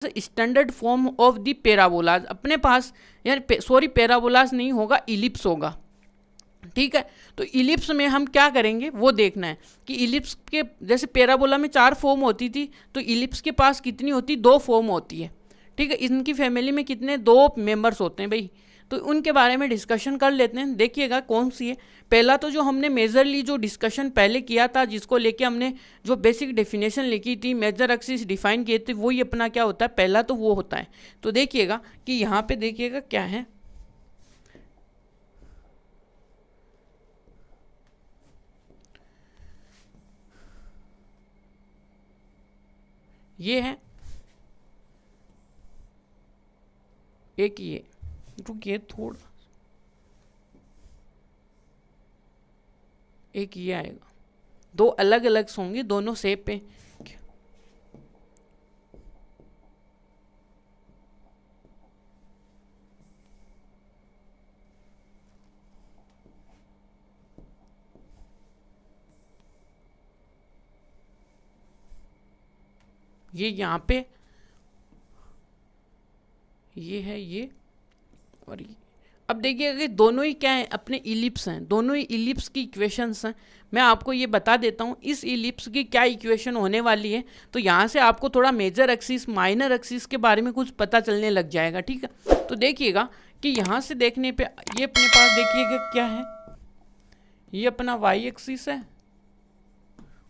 Standard form of the parabolas अपने पास, यानी sorry parabolas नहीं होगा, इलिप्स होगा। ठीक है, तो इलिप्स में हम क्या करेंगे वो देखना है कि इलिप्स के जैसे पैराबोला में 4 फॉर्म होती थी, तो इलिप्स के पास कितनी होती, 2 फॉर्म होती है। ठीक है, इनकी फैमिली में कितने, 2 मेंबर्स होते हैं भाई, तो उनके बारे में डिस्कशन कर लेते हैं। देखिएगा कौन सी है। पहला तो जो हमने मेजरली जो डिस्कशन पहले किया था, जिसको लेके हमने जो बेसिक डेफिनेशन लिखी थी, मेजर एक्सिस डिफाइन किए थे, वही अपना क्या होता है, पहला तो वो होता है। तो देखिएगा कि यहाँ पे देखिएगा क्या है, ये है एक, ये रुकिए थोड़ा, एक ये आएगा, 2 अलग अलग होंगे, दोनों सेप पे। ये यहाँ पे ये है ये, और ये। अब देखिएगा कि दोनों ही क्या है, अपने इलिप्स हैं, दोनों ही इलिप्स की इक्वेशंस हैं। मैं आपको ये बता देता हूँ इस इलिप्स की क्या इक्वेशन होने वाली है, तो यहाँ से आपको थोड़ा मेजर एक्सिस माइनर एक्सिस के बारे में कुछ पता चलने लग जाएगा। ठीक है, तो देखिएगा कि यहाँ से देखने पे ये अपने पास देखिएगा क्या है, ये अपना वाई एक्सिस है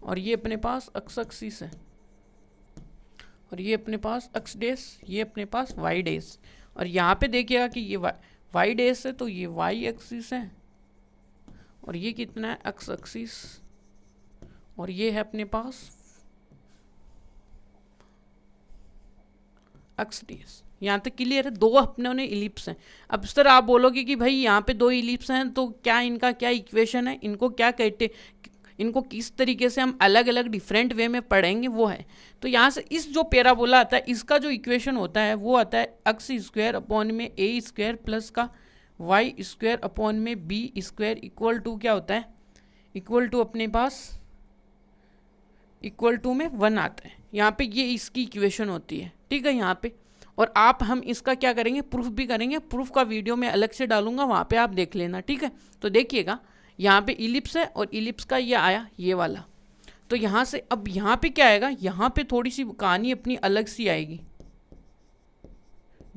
और ये अपने पास एक्स एक्सिस है, और ये अपने पास एक्स डेस, ये अपने पास वाई डेस, और यहाँ पे देखिएगा कि ये वाई डेस है, तो ये वाई एक्सिस है, और ये कितना है, एक्स एक्सिस, और ये है अपने पास एक्स डेस। यहाँ तक क्लियर है, 2 अपने इलिप्स हैं। अब सर आप बोलोगे कि भाई यहाँ पे 2 इलिप्स हैं, तो क्या इनका क्या इक्वेशन है, इनको क्या कहते, इनको किस तरीके से हम अलग अलग डिफरेंट वे में पढ़ेंगे, वो है। तो यहाँ से इस जो पैराबोला आता है, इसका जो इक्वेशन होता है वो आता है एक्स स्क्वायर अपॉन में ए स्क्वायर प्लस का वाई स्क्वायर अपॉन में बी स्क्वायर इक्वल टू क्या होता है, इक्वल टू अपने पास इक्वल टू में 1 आता है। यहाँ पे ये इसकी इक्वेशन होती है। ठीक है, यहाँ पे, और आप हम इसका क्या करेंगे, प्रूफ भी करेंगे। प्रूफ का वीडियो मैं अलग से डालूंगा, वहाँ पे आप देख लेना। ठीक है, तो देखिएगा यहाँ पे इलिप्स है और इलिप्स का ये आया ये वाला, तो यहाँ से अब यहाँ पे क्या आएगा, यहाँ पे थोड़ी सी कहानी अपनी अलग सी आएगी,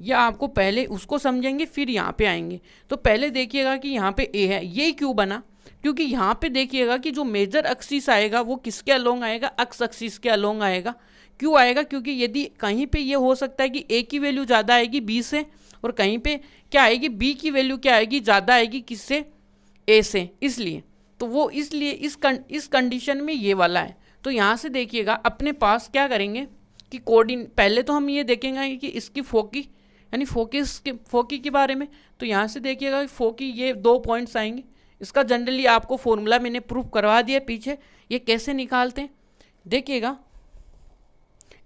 या आपको पहले उसको समझेंगे फिर यहाँ पे आएंगे। तो पहले देखिएगा कि यहाँ पे ए है, ये क्यों बना, क्योंकि यहाँ पे देखिएगा कि जो मेजर एक्सिस आएगा वो किसके अलोंग आएगा, एक्स एक्सिस के अलोंग आएगा। क्यों आएगा, क्योंकि यदि कहीं पे ये हो सकता है कि ए की वैल्यू ज़्यादा आएगी बी से, और कहीं पे क्या आएगी, बी की वैल्यू क्या आएगी, ज़्यादा आएगी किससे, ए से, इसलिए। तो वो इसलिए इस कंडीशन में ये वाला है। तो यहाँ से देखिएगा अपने पास क्या करेंगे कि पहले तो हम ये देखेंगे कि इसकी फोकी यानी फोकी के बारे में। तो यहाँ से देखिएगा फोकी, ये 2 पॉइंट्स आएंगे। इसका जनरली आपको फॉर्मूला मैंने प्रूफ करवा दिया पीछे, ये कैसे निकालते हैं देखिएगा।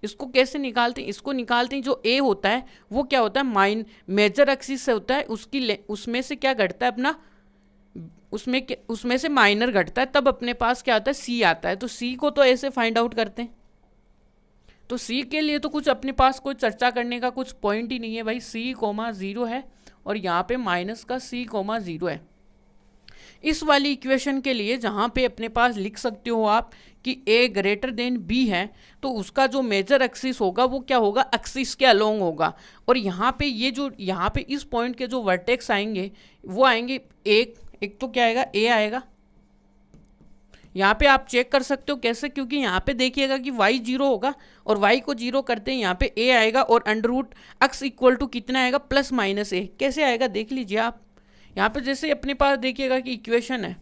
इसको कैसे निकालते हैं, इसको निकालते हैं, जो ए होता है वो क्या होता है, मेजर एक्सिस से होता है, उसमें से क्या घटता है अपना, उसमें से माइनर घटता है, तब अपने पास क्या आता है, सी आता है। तो सी को तो ऐसे फाइंड आउट करते हैं। तो सी के लिए तो कुछ अपने पास कोई चर्चा करने का कुछ पॉइंट ही नहीं है भाई, सी कोमा 0 है और यहाँ पे माइनस का सी कोमा 0 है। इस वाली इक्वेशन के लिए जहाँ पे अपने पास लिख सकते हो आप कि ए ग्रेटर देन बी है, तो उसका जो मेजर एक्सिस होगा वो क्या होगा, एक्सिस के अलोंग होगा। और यहाँ पे ये जो यहाँ पे इस पॉइंट के जो वर्टेक्स आएंगे वो आएंगे, एक तो क्या आएगा, ए आएगा। यहाँ पे आप चेक कर सकते हो कैसे, क्योंकि यहाँ पे देखिएगा कि y 0 होगा और y को 0 करते हैं, यहाँ पे a आएगा और under root x equal to कितना आएगा, प्लस माइनस a। कैसे आएगा देख लीजिए आप। यहाँ पे जैसे अपने पास देखिएगा कि इक्वेशन है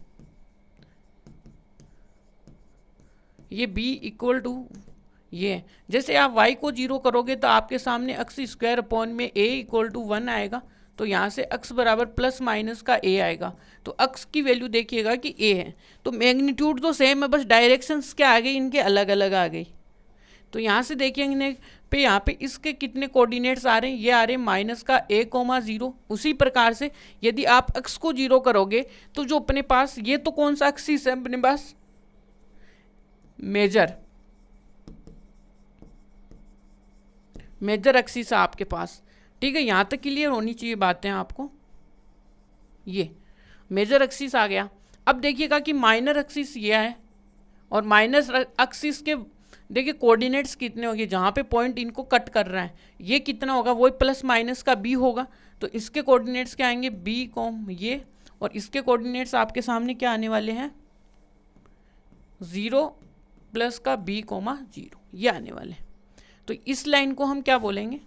ये b इक्वल टू ये, जैसे आप y को 0 करोगे तो आपके सामने एक्स स्क्वायर अपॉन में a इक्वल टू 1 आएगा। तो यहाँ से x बराबर प्लस माइनस का a आएगा। तो x की वैल्यू देखिएगा कि a है। तो मैग्नीट्यूड तो सेम है, बस डायरेक्शंस क्या आ गई, इनके अलग अलग आ गई। तो यहाँ से देखिए पे यहाँ पे इसके कितने कोऑर्डिनेट्स आ रहे हैं, ये आ रहे हैं माइनस का a,0। उसी प्रकार से यदि आप x को 0 करोगे तो जो अपने पास ये तो कौन सा एक्सिस है अपने पास, मेजर एक्सिस है आपके पास। ठीक है, यहाँ तक क्लियर होनी चाहिए बातें आपको। ये मेजर एक्सिस आ गया। अब देखिएगा कि माइनर एक्सिस ये है और माइनर एक्सिस के देखिए कोऑर्डिनेट्स कितने होंगे, जहाँ पे पॉइंट इनको कट कर रहा है ये कितना होगा, वही प्लस माइनस का बी होगा। तो इसके कोऑर्डिनेट्स क्या आएंगे, बी कॉम ये, और इसके कोऑर्डिनेट्स आपके सामने क्या आने वाले हैं, 0 प्लस का बी कोमा 0 ये आने वाले। तो इस लाइन को हम क्या बोलेंगे,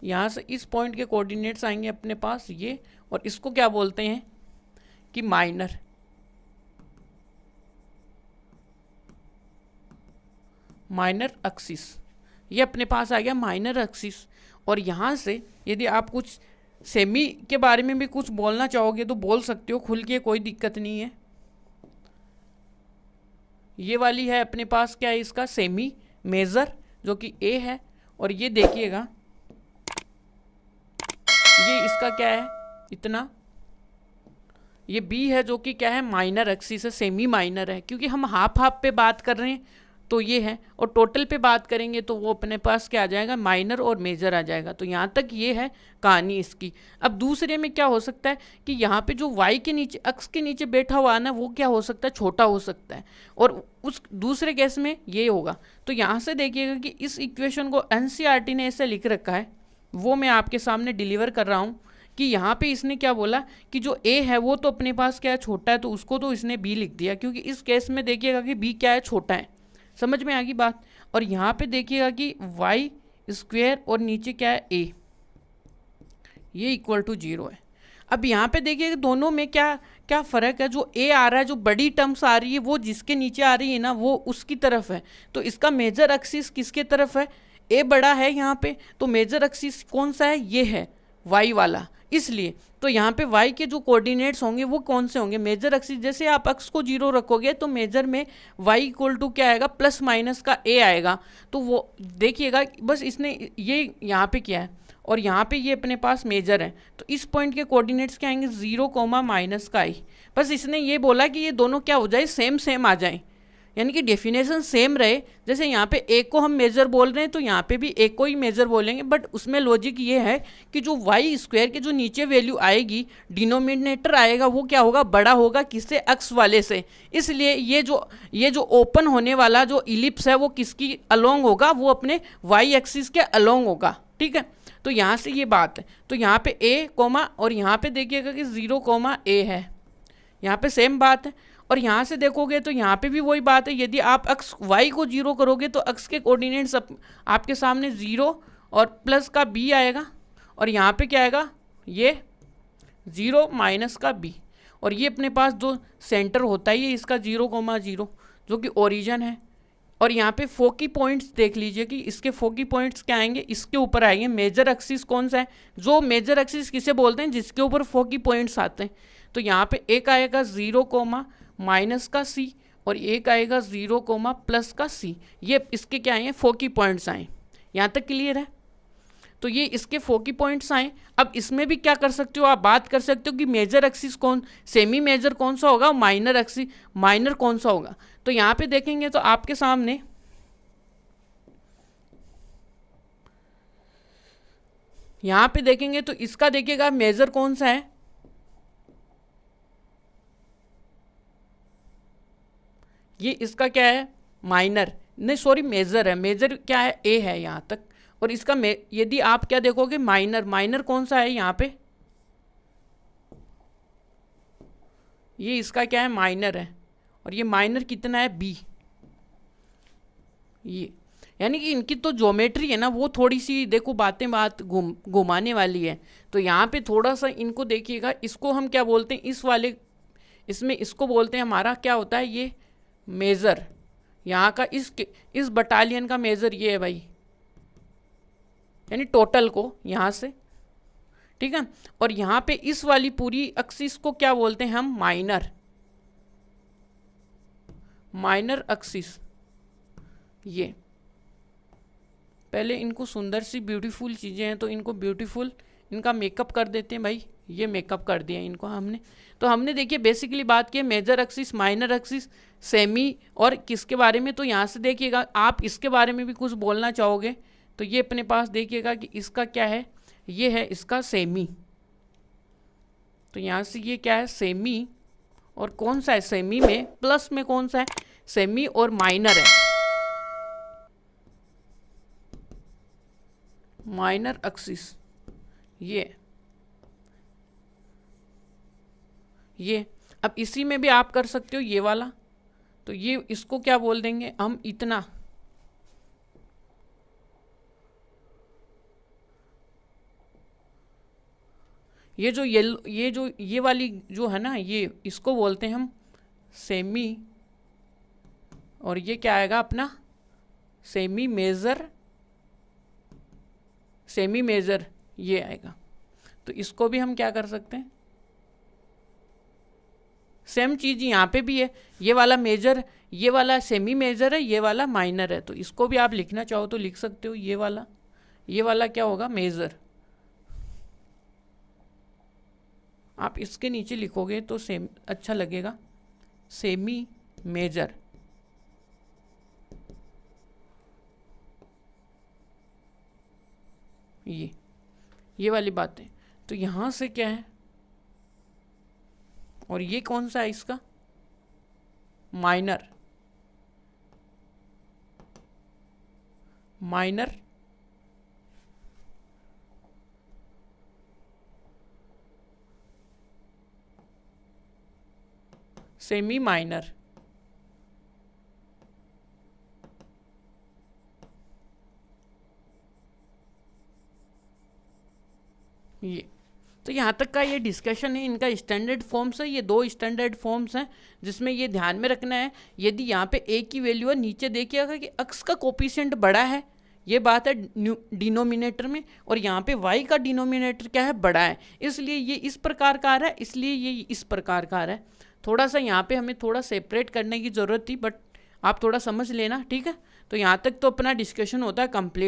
यहाँ से इस पॉइंट के कोऑर्डिनेट्स आएंगे अपने पास ये, और इसको क्या बोलते हैं कि माइनर एक्सिस, ये अपने पास आ गया माइनर एक्सिस। और यहाँ से यदि आप कुछ सेमी के बारे में भी कुछ बोलना चाहोगे तो बोल सकते हो खुल के, कोई दिक्कत नहीं है। ये वाली है अपने पास क्या है, इसका सेमी मेजर जो कि ए है, और ये देखिएगा ये इसका क्या है इतना, ये बी है जो कि क्या है माइनर एक्सिस है, सेमी माइनर है, क्योंकि हम हाफ हाफ पे बात कर रहे हैं तो ये है, और टोटल पे बात करेंगे तो वो अपने पास क्या आ जाएगा, माइनर और मेजर आ जाएगा। तो यहाँ तक ये है कहानी इसकी। अब दूसरे में क्या हो सकता है कि यहाँ पे जो वाई के नीचे अक्स के नीचे बैठा हुआ है ना, वो क्या हो सकता है, छोटा हो सकता है, और उस दूसरे केस में ये होगा। तो यहाँ से देखिएगा कि इस इक्वेशन को एनसीईआरटी ने ऐसे लिख रखा है, वो मैं आपके सामने डिलीवर कर रहा हूँ कि यहाँ पे इसने क्या बोला कि जो ए है वो तो अपने पास क्या है, छोटा है, तो उसको तो इसने बी लिख दिया, क्योंकि इस केस में देखिएगा कि बी क्या है, छोटा है। समझ में आ गई बात। और यहाँ पे देखिएगा कि वाई स्क्वेयर और नीचे क्या है ए, ये इक्वल टू 0 है। अब यहाँ पे देखिए दोनों में क्या क्या फ़र्क है, जो ए आ रहा है, जो बड़ी टर्म्स आ रही है वो जिसके नीचे आ रही है ना वो उसकी तरफ है। तो इसका मेजर एक्सिस किसके तरफ है, ए बड़ा है यहाँ पे, तो मेजर एक्सिस कौन सा है, ये है वाई वाला। इसलिए तो यहाँ पे y के जो कोऑर्डिनेट्स होंगे वो कौन से होंगे, मेजर एक्सिस। जैसे आप x को 0 रखोगे तो मेजर में y इक्वल टू क्या आएगा, प्लस माइनस का a आएगा। तो वो देखिएगा बस इसने ये यहाँ पे किया है, और यहाँ पे ये अपने पास मेजर है, तो इस पॉइंट के कोऑर्डिनेट्स क्या आएंगे, 0 कोमा माइनस का i। बस इसने ये बोला कि ये दोनों क्या हो जाए, सेम सेम आ जाए, यानी कि डेफिनेशन सेम रहे। जैसे यहाँ पे एक को हम मेजर बोल रहे हैं तो यहाँ पे भी एक को ही मेजर बोलेंगे, बट उसमें लॉजिक ये है कि जो वाई स्क्वायर के जो नीचे वैल्यू आएगी, डिनोमिनेटर आएगा वो क्या होगा, बड़ा होगा किससे, एक्स वाले से। इसलिए ये जो ओपन होने वाला जो इलिप्स है वो किसकी अलोंग होगा, वो अपने वाई एक्सिस के अलोंग होगा। ठीक है, तो यहाँ से ये बात है। तो यहाँ पे ए कोमा, और यहाँ पे देखिएगा कि 0 कोमा ए है, यहाँ पे सेम बात है। और यहाँ से देखोगे तो यहाँ पे भी वही बात है, यदि आप अक्स y को 0 करोगे तो अक्स के कोऑर्डिनेट्स आपके सामने 0 और प्लस का b आएगा, और यहाँ पे क्या आएगा, ये 0 माइनस का b। और ये अपने पास जो सेंटर होता है ये इसका 0,0 जो कि ओरिजिन है। और यहाँ पे फोकी पॉइंट्स देख लीजिए कि इसके फोकी पॉइंट्स क्या आएंगे, इसके ऊपर आएंगे। मेजर एक्सिस कौन सा है, जो मेजर एक्सिस किसे बोलते हैं, जिसके ऊपर फोकी पॉइंट्स आते हैं। तो यहाँ पे एक आएगा 0 कोमा माइनस का c, और एक आएगा 0 कोमा प्लस का c। ये इसके क्या आए, फोकी पॉइंट्स आए। यहाँ तक क्लियर है। तो ये इसके फोकी पॉइंट्स आए। अब इसमें भी क्या कर सकते हो, आप बात कर सकते हो कि मेजर एक्सिस कौन, सेमी मेजर कौन सा होगा, माइनर एक्सिस माइनर कौन सा होगा। तो यहाँ पे देखेंगे तो आपके सामने यहाँ पे देखेंगे तो इसका देखिएगा मेजर कौन सा है, ये इसका क्या है, माइनर नहीं सॉरी मेजर है। मेजर क्या है, ए है यहाँ तक। और इसका यदि आप क्या देखोगे, माइनर कौन सा है यहाँ पे, ये इसका क्या है, माइनर है। और ये माइनर कितना है, बी। ये यानी कि इनकी तो ज्योमेट्री है ना वो थोड़ी सी देखो बात घुमाने वाली है। तो यहाँ पे थोड़ा सा इनको देखिएगा, इसको हम क्या बोलते हैं, इस वाले इसमें इसको बोलते हैं हमारा क्या होता है, ये मेज़र। यहाँ का इस बटालियन का मेज़र ये है भाई, यानी टोटल को यहाँ से, ठीक है। और यहाँ पे इस वाली पूरी एक्सिस को क्या बोलते हैं हम, माइनर एक्सिस। ये पहले इनको सुंदर सी ब्यूटीफुल चीज़ें हैं तो इनको ब्यूटीफुल इनका मेकअप कर देते हैं भाई। ये मेकअप कर दिया इनको हमने। तो हमने देखिए बेसिकली बात की major axis, minor axis, semi और किसके बारे में। तो यहाँ से देखिएगा आप इसके बारे में भी कुछ बोलना चाहोगे तो ये अपने पास देखिएगा कि इसका क्या है, ये है इसका सेमी। तो यहाँ से ये क्या है सेमी, और कौन सा है सेमी में प्लस में कौन सा है, सेमी और माइनर है, माइनर एक्सिस ये। अब इसी में भी आप कर सकते हो ये वाला, तो ये इसको क्या बोल देंगे हम, इतना। ये वाली जो है ना, ये इसको बोलते हैं हम सेमी, और ये क्या आएगा अपना सेमी मेजर ये आएगा। तो इसको भी हम क्या कर सकते हैं, सेम चीज़ यहाँ पे भी है, ये वाला मेजर, ये वाला सेमी मेजर है, ये वाला माइनर है। तो इसको भी आप लिखना चाहो तो लिख सकते हो, ये वाला क्या होगा मेजर। आप इसके नीचे लिखोगे तो सेम अच्छा लगेगा, सेमी मेजर। ये वाली बात है। तो यहाँ से क्या है, और ये कौन सा है इसका माइनर सेमी माइनर। ये तो यहाँ तक का ये डिस्कशन है, इनका स्टैंडर्ड फॉर्म्स है, ये 2 स्टैंडर्ड फॉर्म्स हैं जिसमें ये ध्यान में रखना है। यदि यहाँ पे ए की वैल्यू है, नीचे देखिएगा कि एक्स का कोफिशिएंट बड़ा है, ये बात है डिनोमिनेटर में, और यहाँ पे वाई का डिनोमिनेटर क्या है बड़ा है, इसलिए ये इस प्रकार का आ रहा है, इसलिए ये इस प्रकार का आ रहा है। थोड़ा सा यहाँ पे हमें थोड़ा सेपरेट करने की ज़रूरत थी, बट आप थोड़ा समझ लेना, ठीक है। तो यहाँ तक तो अपना डिस्कशन होता है कंप्लीट।